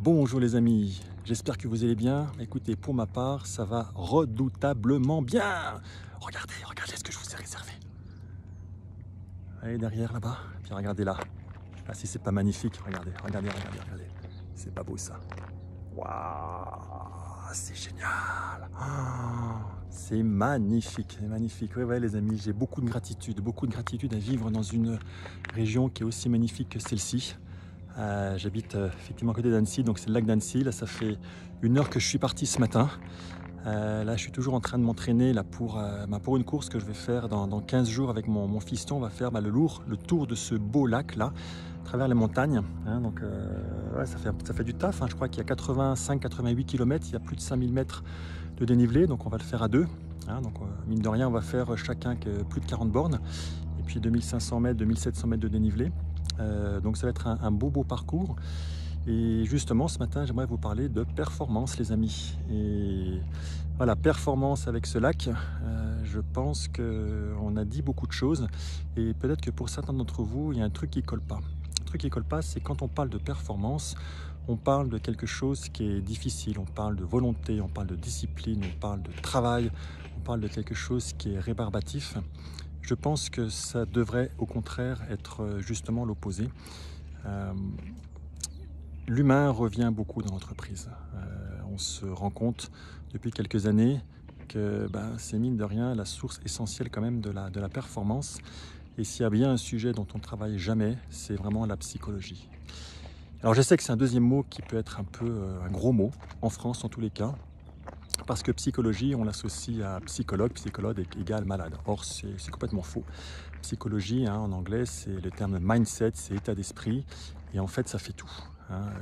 Bonjour les amis, j'espère que vous allez bien. Écoutez, pour ma part, ça va redoutablement bien. Regardez ce que je vous ai réservé. Allez derrière là-bas, puis regardez là. Ah si c'est pas magnifique, regardez. C'est pas beau ça. Waouh, c'est génial. C'est magnifique, c'est magnifique. Ouais les amis, j'ai beaucoup de gratitude à vivre dans une région qui est aussi magnifique que celle-ci. J'habite effectivement à côté d'Annecy, donc c'est le lac d'Annecy. Là, ça fait 1 heure que je suis parti ce matin. Là, je suis toujours en train de m'entraîner là, pour une course que je vais faire dans 15 jours avec mon fiston. On va faire le tour de ce beau lac là, à travers les montagnes. Donc, ouais, ça fait du taf. Je crois qu'il y a 85-88 km, il y a plus de 5000 mètres de dénivelé, donc on va le faire à deux. Donc, mine de rien, on va faire chacun plus de 40 bornes, et puis 2500 mètres, 2700 mètres de dénivelé. Donc ça va être un beau parcours. Et justement ce matin j'aimerais vous parler de performance les amis. Et voilà, performance avec ce lac, je pense qu'on a dit beaucoup de choses et peut-être que pour certains d'entre vous il y a un truc qui colle pas. Un truc qui colle pas, c'est quand on parle de performance, on parle de quelque chose qui est difficile, on parle de volonté, on parle de discipline, on parle de travail, on parle de quelque chose qui est rébarbatif. Je pense que ça devrait au contraire être justement l'opposé. Euh, L'humain revient beaucoup dans l'entreprise. On se rend compte depuis quelques années que c'est mine de rien la source essentielle quand même de la performance. Et s'il y a bien un sujet dont on ne travaille jamais, c'est vraiment la psychologie. Alors je sais que c'est un deuxième mot qui peut être un peu un gros mot, en France en tous les cas, parce que psychologie, on l'associe à psychologue égale malade. Or, c'est complètement faux. Psychologie, en anglais, c'est le terme mindset, c'est état d'esprit. Et en fait, ça fait tout.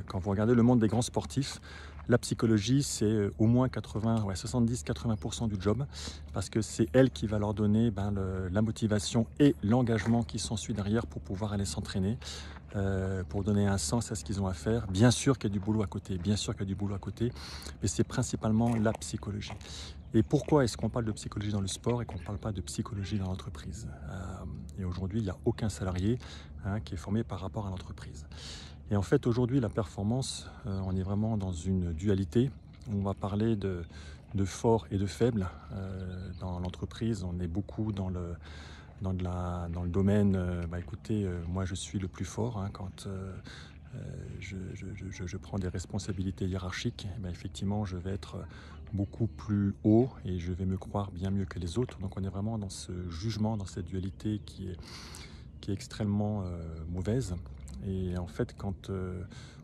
Quand vous regardez le monde des grands sportifs, la psychologie, c'est au moins 70-80% du job, parce que c'est elle qui va leur donner la motivation et l'engagement qui s'ensuit derrière pour pouvoir aller s'entraîner, pour donner un sens à ce qu'ils ont à faire. Bien sûr qu'il y a du boulot à côté, mais c'est principalement la psychologie. Et pourquoi est-ce qu'on parle de psychologie dans le sport et qu'on ne parle pas de psychologie dans l'entreprise? Et aujourd'hui, il n'y a aucun salarié qui est formé par rapport à l'entreprise. Et en fait, aujourd'hui, la performance, on est vraiment dans une dualité. On va parler de fort et de faible. Dans l'entreprise, on est beaucoup dans le domaine, écoutez, moi je suis le plus fort. Quand je prends des responsabilités hiérarchiques, effectivement, je vais être beaucoup plus haut et je vais me croire bien mieux que les autres. Donc on est vraiment dans ce jugement, dans cette dualité qui est extrêmement mauvaise. Et en fait, quand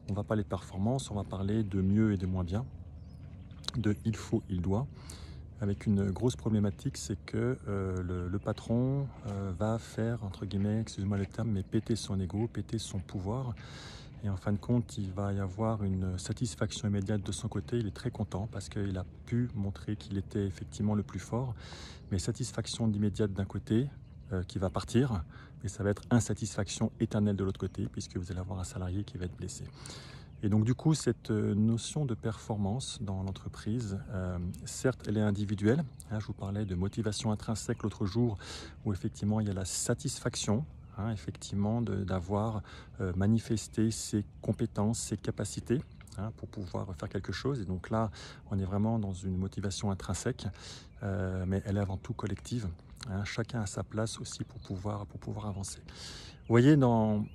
on va parler de performance, on va parler de mieux et de moins bien, de il faut, il doit, avec une grosse problématique, c'est que le patron va faire, entre guillemets, excusez-moi le terme, mais péter son ego, péter son pouvoir. Et en fin de compte, il va y avoir une satisfaction immédiate de son côté. Il est très content parce qu'il a pu montrer qu'il était effectivement le plus fort. Mais satisfaction immédiate d'un côté qui va partir, et ça va être insatisfaction éternelle de l'autre côté, puisque vous allez avoir un salarié qui va être blessé. Et donc du coup, cette notion de performance dans l'entreprise, certes, elle est individuelle. Je vous parlais de motivation intrinsèque l'autre jour, où effectivement, il y a la satisfaction, effectivement, d'avoir manifesté ses compétences, ses capacités, pour pouvoir faire quelque chose. Et donc là, on est vraiment dans une motivation intrinsèque, mais elle est avant tout collective. Chacun a sa place aussi pour pouvoir avancer. Vous voyez, dans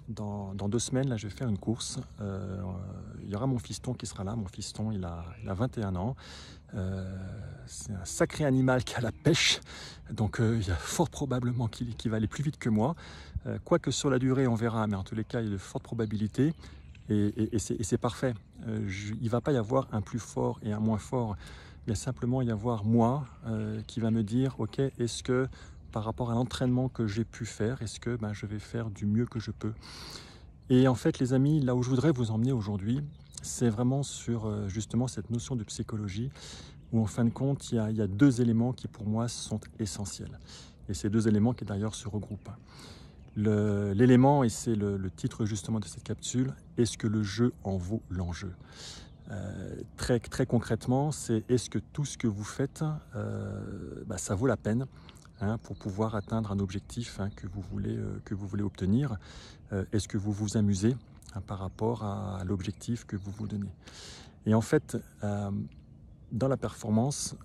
2 semaines, là, je vais faire une course. Il y aura mon fiston qui sera là. Mon fiston, il a 21 ans. C'est un sacré animal qui a la pêche. Donc, il y a fort probablement qu'il va aller plus vite que moi. Quoique sur la durée, on verra. Mais en tous les cas, il y a de fortes probabilités. Et c'est parfait. Il ne va pas y avoir un plus fort et un moins fort. Il va simplement y avoir moi qui va me dire, ok, est-ce que par rapport à l'entraînement que j'ai pu faire, est-ce que je vais faire du mieux que je peux? Et en fait, les amis, là où je voudrais vous emmener aujourd'hui, c'est vraiment sur justement cette notion de psychologie, où en fin de compte, il y a 2 éléments qui pour moi sont essentiels. Et ces 2 éléments qui d'ailleurs se regroupent. L'élément, et c'est le titre justement de cette capsule, est-ce que le jeu en vaut l'enjeu? Très concrètement, c'est est-ce que tout ce que vous faites, ça vaut la peine pour pouvoir atteindre un objectif que vous voulez obtenir? Est-ce que vous vous amusez? par rapport à l'objectif que vous vous donnez. Et en fait, dans la performance,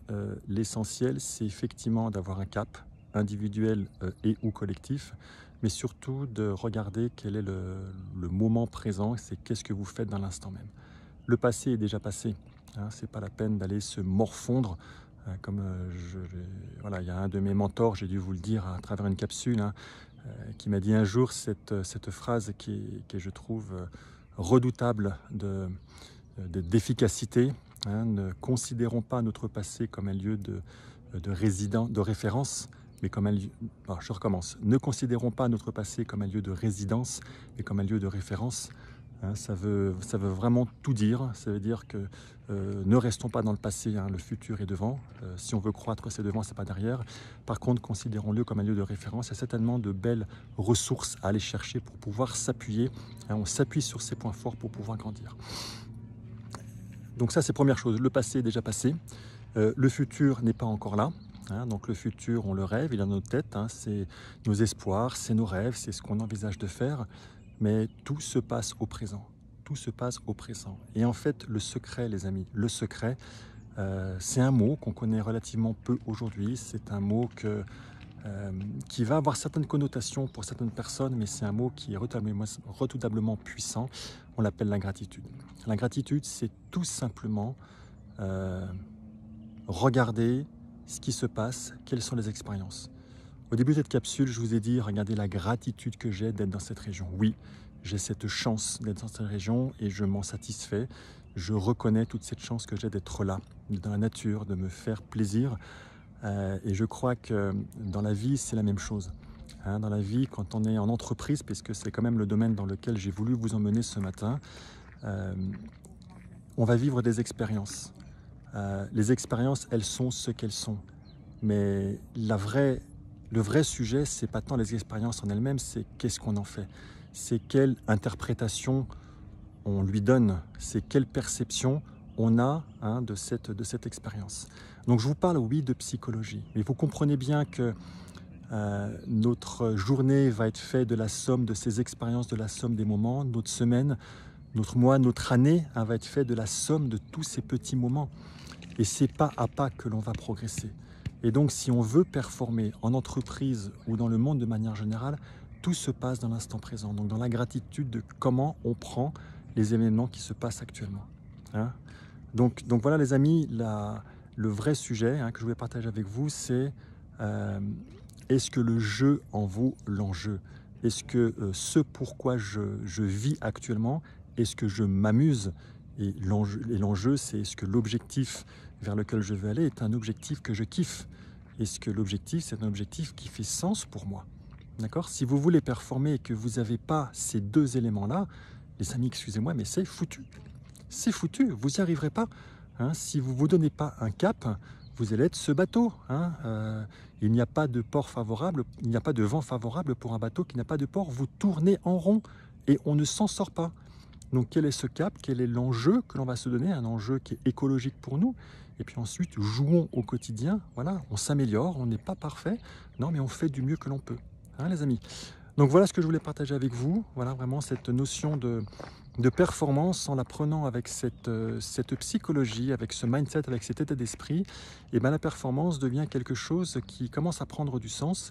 l'essentiel, c'est effectivement d'avoir un cap individuel et ou collectif, mais surtout de regarder quel est le moment présent, c'est qu'est-ce que vous faites dans l'instant même. Le passé est déjà passé, hein, c'est pas la peine d'aller se morfondre, comme voilà, il y a un de mes mentors, j'ai dû vous le dire à travers une capsule, hein, qui m'a dit un jour cette phrase qui est, je trouve, redoutable d'efficacité. Hein, ne considérons pas notre passé comme un lieu de référence, mais comme un lieu... Alors, je recommence. Ne considérons pas notre passé comme un lieu de résidence, mais comme un lieu de référence. Hein, ça veut vraiment tout dire. Ça veut dire que ne restons pas dans le passé, hein, le futur est devant. Si on veut croître, c'est devant, c'est pas derrière. Par contre, considérons-le comme un lieu de référence. Il y a certainement de belles ressources à aller chercher pour pouvoir s'appuyer. Hein, on s'appuie sur ses points forts pour pouvoir grandir. Donc ça, c'est première chose. Le passé est déjà passé. Le futur n'est pas encore là. Hein, donc le futur, on le rêve, il est dans notre tête. Hein, c'est nos espoirs, c'est nos rêves, c'est ce qu'on envisage de faire. Mais tout se passe au présent. Tout se passe au présent. Et en fait, le secret, les amis, le secret, c'est un mot qu'on connaît relativement peu aujourd'hui. C'est un mot qui va avoir certaines connotations pour certaines personnes, mais c'est un mot qui est redoutablement puissant. On l'appelle la gratitude. La gratitude, c'est tout simplement regarder ce qui se passe, quelles sont les expériences. Au début de cette capsule, je vous ai dit, regardez la gratitude que j'ai d'être dans cette région. Oui, j'ai cette chance d'être dans cette région et je m'en satisfais. Je reconnais toute cette chance que j'ai d'être là, dans la nature, de me faire plaisir. Et je crois que dans la vie, c'est la même chose. Hein, dans la vie, quand on est en entreprise, puisque c'est quand même le domaine dans lequel j'ai voulu vous emmener ce matin, on va vivre des expériences. Les expériences, elles sont ce qu'elles sont. Mais le vrai sujet, c'est pas tant les expériences en elles-mêmes, c'est qu'est-ce qu'on en fait. C'est quelle interprétation on lui donne, c'est quelle perception on a, hein, de cette expérience. Donc je vous parle, oui, de psychologie, mais vous comprenez bien que notre journée va être faite de la somme de ces expériences, de la somme des moments, notre semaine, notre mois, notre année, hein, va être faite de la somme de tous ces petits moments. Et c'est pas à pas que l'on va progresser. Et donc, si on veut performer en entreprise ou dans le monde de manière générale, tout se passe dans l'instant présent. Donc, dans la gratitude de comment on prend les événements qui se passent actuellement. Hein, donc voilà, les amis, le vrai sujet, hein, que je voulais partager avec vous, c'est est-ce que le jeu en vaut l'enjeu? Est-ce que ce pourquoi je vis actuellement, est-ce que je m'amuse? Et l'enjeu, c'est est-ce que l'objectif vers lequel je veux aller est un objectif que je kiffe? Est-ce que l'objectif, c'est un objectif qui fait sens pour moi? D'accord? Si vous voulez performer et que vous n'avez pas ces deux éléments-là, les amis, excusez-moi, mais c'est foutu. C'est foutu, vous n'y arriverez pas. Hein, si vous ne vous donnez pas un cap, vous allez être ce bateau. Hein, il n'y a pas de port favorable, il n'y a pas de vent favorable pour un bateau qui n'a pas de port. Vous tournez en rond et on ne s'en sort pas. Donc quel est ce cap? Quel est l'enjeu que l'on va se donner? Un enjeu qui est écologique pour nous. Et puis ensuite, jouons au quotidien. Voilà, on s'améliore, on n'est pas parfait. Non, mais on fait du mieux que l'on peut. Hein, les amis? Donc voilà ce que je voulais partager avec vous. Voilà vraiment cette notion de performance en la prenant avec cette psychologie, avec ce mindset, avec cet état d'esprit. Et bien la performance devient quelque chose qui commence à prendre du sens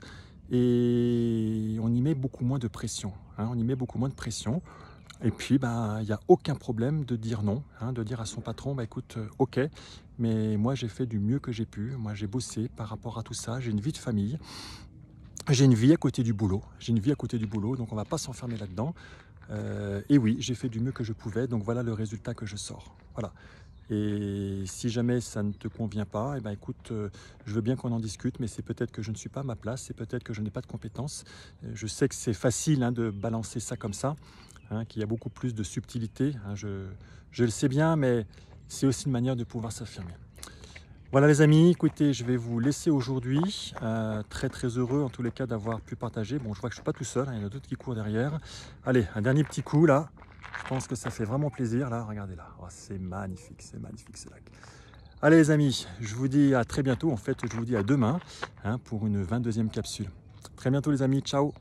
et on y met beaucoup moins de pression. Hein, on y met beaucoup moins de pression. Et puis, il n'y a aucun problème de dire non, hein, de dire à son patron, écoute, ok, mais moi j'ai fait du mieux que j'ai pu, moi j'ai bossé par rapport à tout ça, j'ai une vie de famille, j'ai une vie à côté du boulot, donc on ne va pas s'enfermer là-dedans. Et oui, j'ai fait du mieux que je pouvais, donc voilà le résultat que je sors. Voilà. Et si jamais ça ne te convient pas, écoute, je veux bien qu'on en discute, mais c'est peut-être que je ne suis pas à ma place, c'est peut-être que je n'ai pas de compétences. Je sais que c'est facile, hein, de balancer ça comme ça, hein, qu'il y a beaucoup plus de subtilité. Hein, je le sais bien, mais c'est aussi une manière de pouvoir s'affirmer. Voilà les amis, écoutez, je vais vous laisser aujourd'hui. Très très heureux en tous les cas d'avoir pu partager. Bon, je vois que je ne suis pas tout seul, hein, il y en a d'autres qui courent derrière. Allez, un dernier petit coup là. Je pense que ça fait vraiment plaisir là, regardez là. Oh, c'est magnifique ce lac. Allez les amis, je vous dis à très bientôt. En fait, je vous dis à demain, hein, pour une 22e capsule. Très bientôt les amis, ciao.